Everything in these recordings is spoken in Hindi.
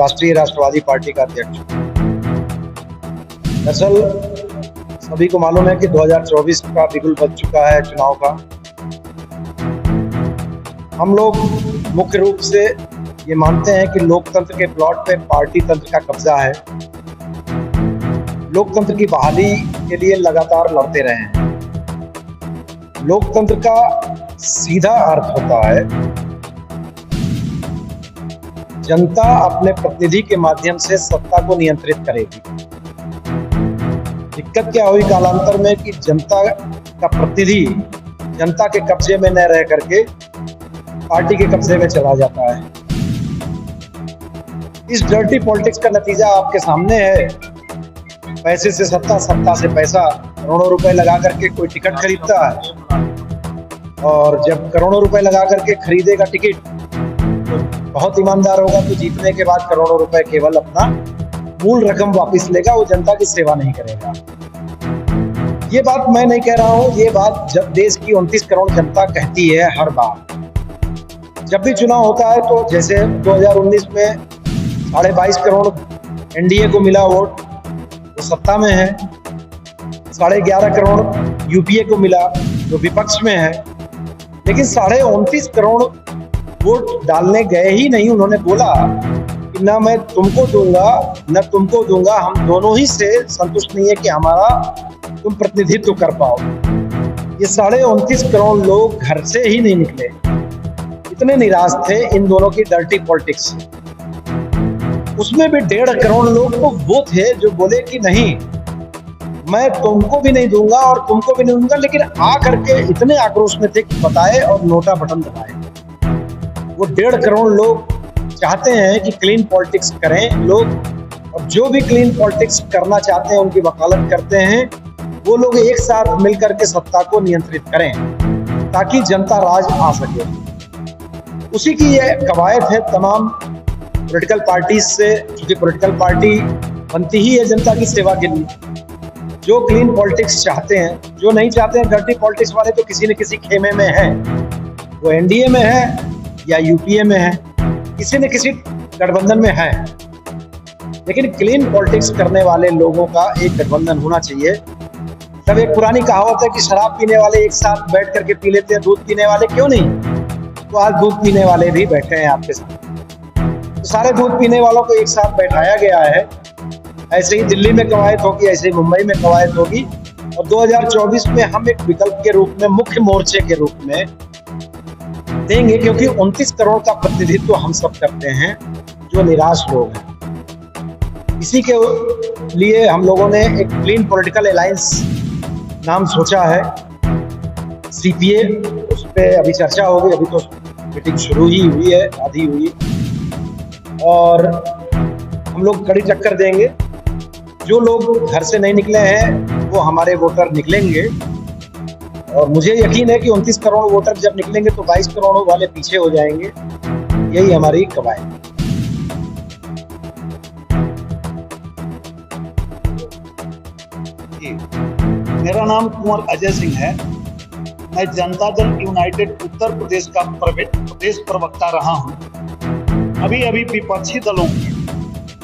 राष्ट्रीय राष्ट्रवादी पार्टी का अध्यक्ष। दरअसल सभी को मालूम है कि 2024 का बिगुल बज चुका है चुनाव का। हम लोग मुख्य रूप से ये मानते हैं कि लोकतंत्र के प्लॉट पे पार्टी तंत्र का कब्जा है। लोकतंत्र की बहाली के लिए लगातार लड़ते रहे हैं। लोकतंत्र का सीधा अर्थ होता है जनता अपने प्रतिनिधि के माध्यम से सत्ता को नियंत्रित करेगी। दिक्कत क्या हुई कालांतर में कि जनता का प्रतिनिधि जनता के कब्जे में न रह करके पार्टी के कब्जे में चला जाता है। इस डर्टी पॉलिटिक्स का नतीजा आपके सामने है। पैसे से सत्ता, सत्ता से पैसा, करोड़ों रुपए लगा करके कोई टिकट खरीदता है और जब करोड़ों रुपए लगा करके खरीदेगा टिकट तो बहुत ईमानदार होगा तो जीतने के बाद करोड़ों रुपए केवल अपना मूल रकम वापस लेगा, वो जनता की सेवा नहीं करेगा। ये बात मैं नहीं कह रहा हूँ, ये बात जब देश की 29 करोड़ जनता कहती है हर बार। जब भी चुनाव होता है तो जैसे 2019 में 22.5 करोड़ एनडीए को मिला वोट, वो सत्ता में है। 11.5 करोड़ यूपीए को मिला जो विपक्ष में है। लेकिन 29.5 करोड़ वोट डालने गए ही नहीं। उन्होंने बोला कि ना मैं तुमको दूंगा न तुमको दूंगा, हम दोनों ही से संतुष्ट नहीं है कि हमारा तुम प्रतिनिधित्व कर पाओ। ये 29.5 करोड़ लोग घर से ही नहीं निकले, इतने निराश थे इन दोनों की डर्टी पॉलिटिक्स से। उसमें भी 1.5 करोड़ लोग तो वो थे जो बोले कि नहीं, मैं तुमको भी नहीं दूंगा और तुमको भी नहीं दूंगा, लेकिन आ करके इतने आक्रोश में थे कि बताए और नोटा बटन दबाए। वो 1.5 करोड़ लोग चाहते हैं कि क्लीन पॉलिटिक्स करें लोग, और जो भी क्लीन पॉलिटिक्स करना चाहते हैं उनकी वकालत करते हैं। वो लोग एक साथ मिलकर के सत्ता को नियंत्रित करें ताकि जनता राज आ सके। उसी की ये कवायद है तमाम पॉलिटिकल पार्टी से, क्योंकि पॉलिटिकल पार्टी बनती ही है जनता की सेवा के लिए। जो क्लीन पॉलिटिक्स चाहते हैं, जो नहीं चाहते हैं डर्टी पॉलिटिक्स वाले, तो किसी न किसी खेमे में है। वो एनडीए में है या यूपीए में है, किसी न किसी गठबंधन में है। लेकिन क्लीन पॉलिटिक्स करने वाले लोगों का एक गठबंधन होना चाहिए। तब एक पुरानी कहावत है कि शराब पीने वाले एक साथ बैठ करके पी लेते हैं, दूध पीने वाले क्यों नहीं? तो आज दूध पीने वाले भी बैठे हैं आपके साथ। तो सारे दूध पीने वालों को एक साथ बैठाया गया है। ऐसे ही दिल्ली में कवायद होगी, ऐसे ही मुंबई में कवायद होगी, और 2024 में हम एक विकल्प के रूप में, मुख्य मोर्चे के रूप में देंगे, क्योंकि 29 करोड़ का प्रतिनिधित्व हम सब करते हैं जो निराश लोग हैं। इसी के लिए हम लोगों ने एक क्लीन पॉलिटिकल अलायंस नाम सोचा है, सीपीए। उस पर अभी चर्चा होगी, अभी तो मीटिंग शुरू ही हुई है, आधी हुई, और हम लोग कड़ी टक्कर देंगे। जो लोग घर से नहीं निकले हैं वो हमारे वोटर निकलेंगे, और मुझे यकीन है कि 29 करोड़ वोटर जब निकलेंगे तो 22 करोड़ वाले पीछे हो जाएंगे। यही हमारी कवायद। मेरा नाम कुंवर अजय सिंह है। मैं जनता दल यूनाइटेड उत्तर प्रदेश का प्रदेश प्रवक्ता रहा हूँ। अभी अभी विपक्षी दलों के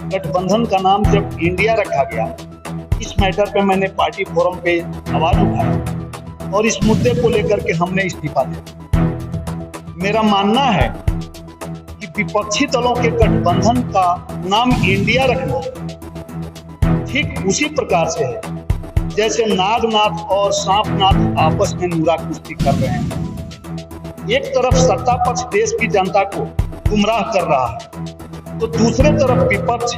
गठबंधन का नाम जब इंडिया रखा गया, इस मैटर पे मैंने पार्टी फोरम पे आवाज उठाया और इस मुद्दे को लेकर के हमने इस्तीफा दिया। मेरा मानना है कि विपक्षी दलों के गठबंधन का नाम इंडिया रखना ठीक उसी प्रकार से है जैसे नागनाथ और सांपनाथ आपस में नूरा कुश्ती कर रहे हैं। एक तरफ सत्ता पक्ष देश की जनता को गुमराह कर रहा है, तो दूसरे तरफ विपक्ष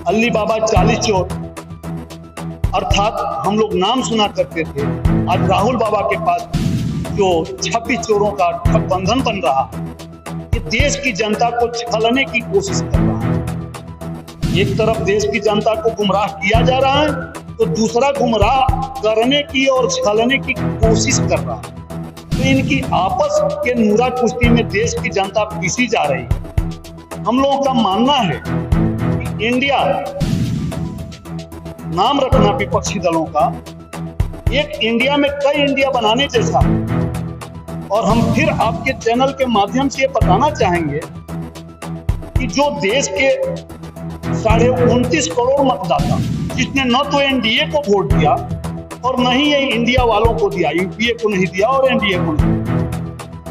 अल्ली बाबा 40 चोर, अर्थात हम लोग नाम सुना करते थे, आज राहुल बाबा के पास जो 26 चोरों का गठबंधन बन रहा है, ये देश की जनता को छलने की कोशिश कर रहा है। एक तरफ देश की जनता को गुमराह किया जा रहा है, तो दूसरा गुमराह करने की और छलने की कोशिश कर रहा है। तो इनकी आपस के नूरा कुश्ती में देश की जनता पीसी जा रही है। हम लोगों का मानना है कि इंडिया नाम रखना विपक्षी दलों का एक इंडिया में कई इंडिया बनाने जैसा। और हम फिर आपके चैनल के माध्यम से ये बताना चाहेंगे कि जो देश के 29.5 करोड़ मतदाता, जिसने न तो एनडीए को वोट दिया और न ही ये इंडिया वालों को दिया, यूपीए को नहीं दिया और एनडीए को नहीं दिया,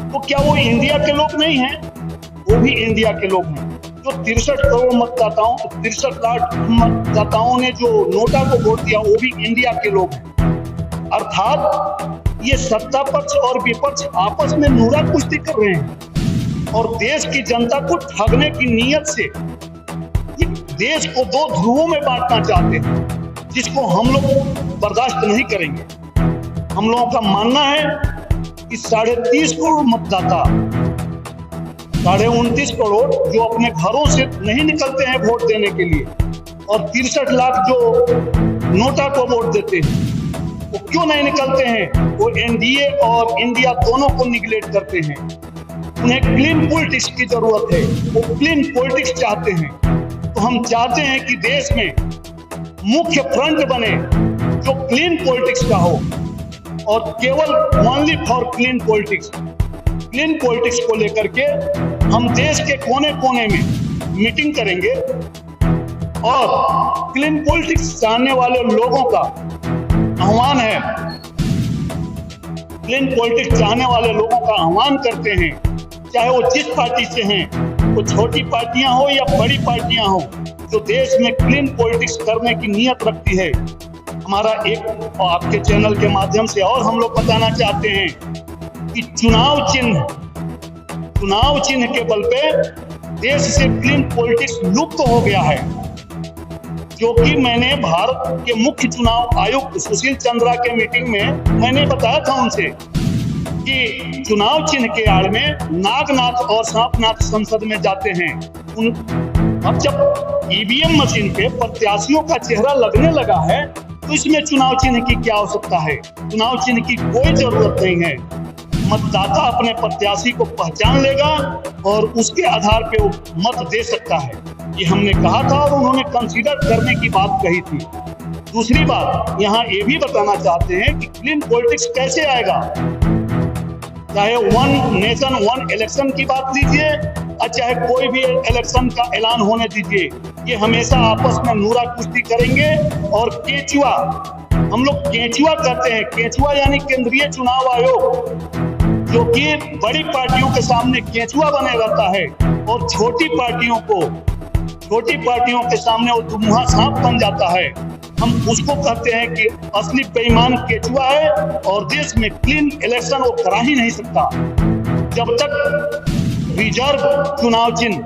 तो क्या वो इंडिया के लोग नहीं हैं? वो भी इंडिया के लोग हैं। जो 63 करोड़ मतदाताओं, 63 लाख मतदाताओं ने जो नोटा को वोट दिया, वो भी इंडिया के लोग हैं। अर्थात ये सत्ता पक्ष और विपक्ष आपस में नूरा कुश्ती कर रहे हैं और देश की जनता को ठगने की नीयत से देश को दो ध्रुवों में बांटना चाहते हैं, जिसको हम लोग बर्दाश्त नहीं करेंगे। हम लोगों का मानना है कि 30.5 करोड़ मतदाता, 29.5 करोड़ जो अपने घरों से नहीं निकलते हैं वोट देने के लिए, और 63 लाख जो नोटा को वोट देते हैं, वो क्यों नहीं निकलते हैं? वो एनडीए और इंडिया दोनों को निगलेक्ट करते हैं। उन्हें क्लीन पॉलिटिक्स की जरूरत है, वो क्लीन पॉलिटिक्स चाहते हैं। तो हम चाहते हैं कि देश में मुख्य फ्रंट बने जो क्लीन पॉलिटिक्स का हो, और केवल only for clean politics. Clean politics को लेकर के हम देश के कोने कोने में मीटिंग करेंगे और क्लीन पॉलिटिक्स जानने वाले लोगों का आह्वान है, क्लीन पॉलिटिक्स चाहने वाले लोगों का आह्वान करते हैं, चाहे वो जिस पार्टी से हैं, वो छोटी पार्टियां हो या बड़ी पार्टियां हो, जो देश में क्लीन पॉलिटिक्स करने की नीयत रखती है। हमारा एक आपके चैनल के माध्यम से और हम लोग बताना चाहते हैं कि चुनाव चिन्ह के बल पे देश से क्लीन पॉलिटिक्स लुप्त हो गया है, जो कि मैंने भारत के मुख्य चुनाव आयुक्त सुशील चंद्रा के मीटिंग में मैंने बताया था उनसे कि चुनाव चिन्ह के आड़ में नागनाथ और सांपनाथ संसद में जाते हैं। अब जब ईवीएम मशीन पे प्रत्याशियों का चेहरा लगने लगा है, तो इसमें चुनाव चिन्ह की क्या आवश्यकता है? चुनाव चिन्ह की कोई जरूरत नहीं है। मतदाता अपने प्रत्याशी को पहचान लेगा और उसके आधार पे वो मत दे सकता है। ये हमने कहा था और उन्होंने कंसीडर करने की बात कही थी। दूसरी बात यहाँ ये भी बताना चाहते हैं कि क्लीन पॉलिटिक्स कैसे आएगा। चाहे वन नेशन वन इलेक्शन की बात लीजिए और चाहे कोई भी इलेक्शन का ऐलान होने दीजिए, ये हमेशा आपस में नूरा कुश्ती करेंगे। और केचुआ, हम लोग केचुआ कहते हैं, केचुआ यानी केंद्रीय चुनाव आयोग, जो कि बड़ी पार्टियों के सामने केचुआ बने रहता है और छोटी पार्टियों के सामने वो दुमुहा सांप बन जाता है। हम उसको कहते हैं कि असली बेईमान केचुआ है और देश में क्लीन इलेक्शन वो करा ही नहीं सकता। जब तक रिजर्व चुनाव चिन्ह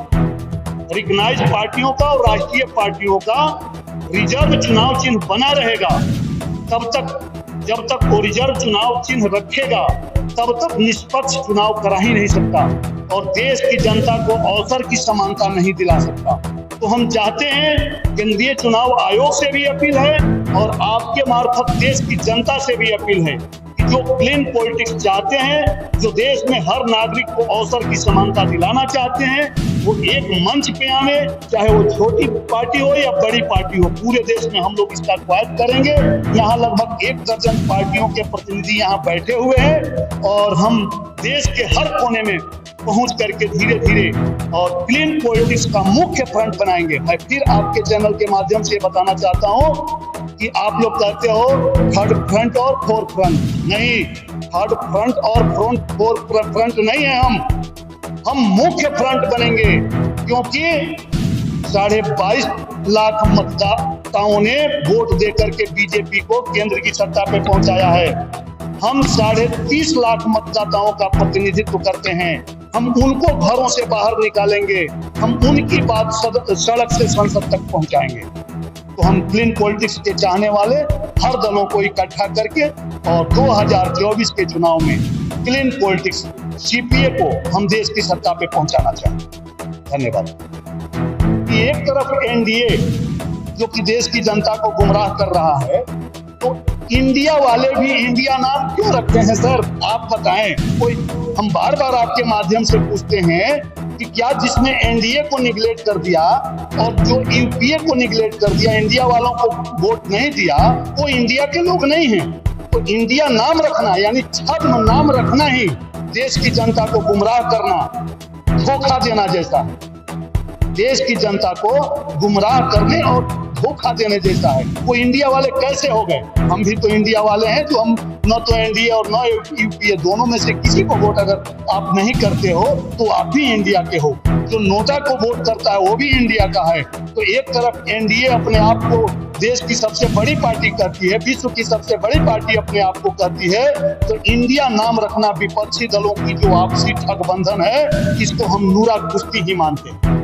रिकॉग्नाइज्ड पार्टियों का और राष्ट्रीय पार्टियों का रिजर्व चुनाव चिन्ह बना रहेगा, तब तक, जब तक वो रिजर्व चुनाव चिन्ह रखेगा, तब तक निष्पक्ष चुनाव करा ही नहीं सकता और देश की जनता को अवसर की समानता नहीं दिला सकता। तो हम चाहते हैं, केंद्रीय चुनाव आयोग से भी अपील है और आपके मार्फत देश की जनता से भी अपील है कि जो क्लीन पॉलिटिक्स चाहते हैं, जो देश में हर नागरिक को अवसर की समानता दिलाना चाहते हैं, वो एक मंच पे आवे, चाहे वो छोटी पार्टी हो या बड़ी पार्टी हो। पूरे देश में हम लोग इसका क्वायत करेंगे। यहाँ लगभग 1 दर्जन पार्टियों के प्रतिनिधि यहाँ बैठे हुए हैं और हम देश के हर कोने में पहुंच करके धीरे धीरे और क्लीन पॉलिटिक्स का मुख्य फ्रंट बनाएंगे। मैं फिर आपके चैनल के माध्यम से बताना चाहता हूं कि आप लोग कहते हो थर्ड फ्रंट और फोर्थ फ्रंट, नहीं, थर्ड फ्रंट और फोर्थ फ्रंट नहीं है। हम मुख्य फ्रंट बनेंगे, क्योंकि 22.5 लाख मतदाताओं ने वोट देकर के बीजेपी को केंद्र की सत्ता पे पहुंचाया है। हम 30.5 लाख मतदाताओं का प्रतिनिधित्व करते हैं। हम उनको घरों से बाहर निकालेंगे, हम उनकी बात सड़क से संसद तक पहुंचाएंगे। तो हम क्लीन पॉलिटिक्स के चाहने वाले हर दलों को इकट्ठा करके और 2024 के चुनाव में क्लीन पॉलिटिक्स सीपीए को हम देश की सत्ता पे पहुंचाना चाहते। धन्यवाद। एक तरफ एनडीए जो कि देश की जनता को गुमराह कर रहा है, तो इंडिया वाले भी इंडिया नाम क्यों रखते हैं सर, आप बताएं। कोई, हम बार बार आपके माध्यम से पूछते हैं कि क्या जिसने एनडीए को निगलेक्ट कर दिया और जो यूपीए को निगलेक्ट कर दिया, इंडिया वालों को वोट नहीं दिया, वो इंडिया के लोग नहीं हैं। तो इंडिया नाम रखना यानी छद्म नाम रखना ही देश की जनता को गुमराह करना, धोखा देना जैसा है। देश की जनता को गुमराह करने और धोखा देने जैसा है। वो इंडिया वाले कैसे हो गए? हम भी तो इंडिया वाले हैं, तो हम न तो एनडीए और न यूपीए दोनों में से किसी को वोट अगर आप नहीं करते हो तो आप भी इंडिया के हो। जो नोटा को वोट करता है वो भी इंडिया का है। तो एक तरफ एनडीए अपने आप को देश की सबसे बड़ी पार्टी करती है, विश्व की सबसे बड़ी पार्टी अपने आप को करती है, तो इंडिया नाम रखना विपक्षी दलों की जो आपसी ठगबंधन है, इसको हम नूरा कुश्ती ही मानते हैं।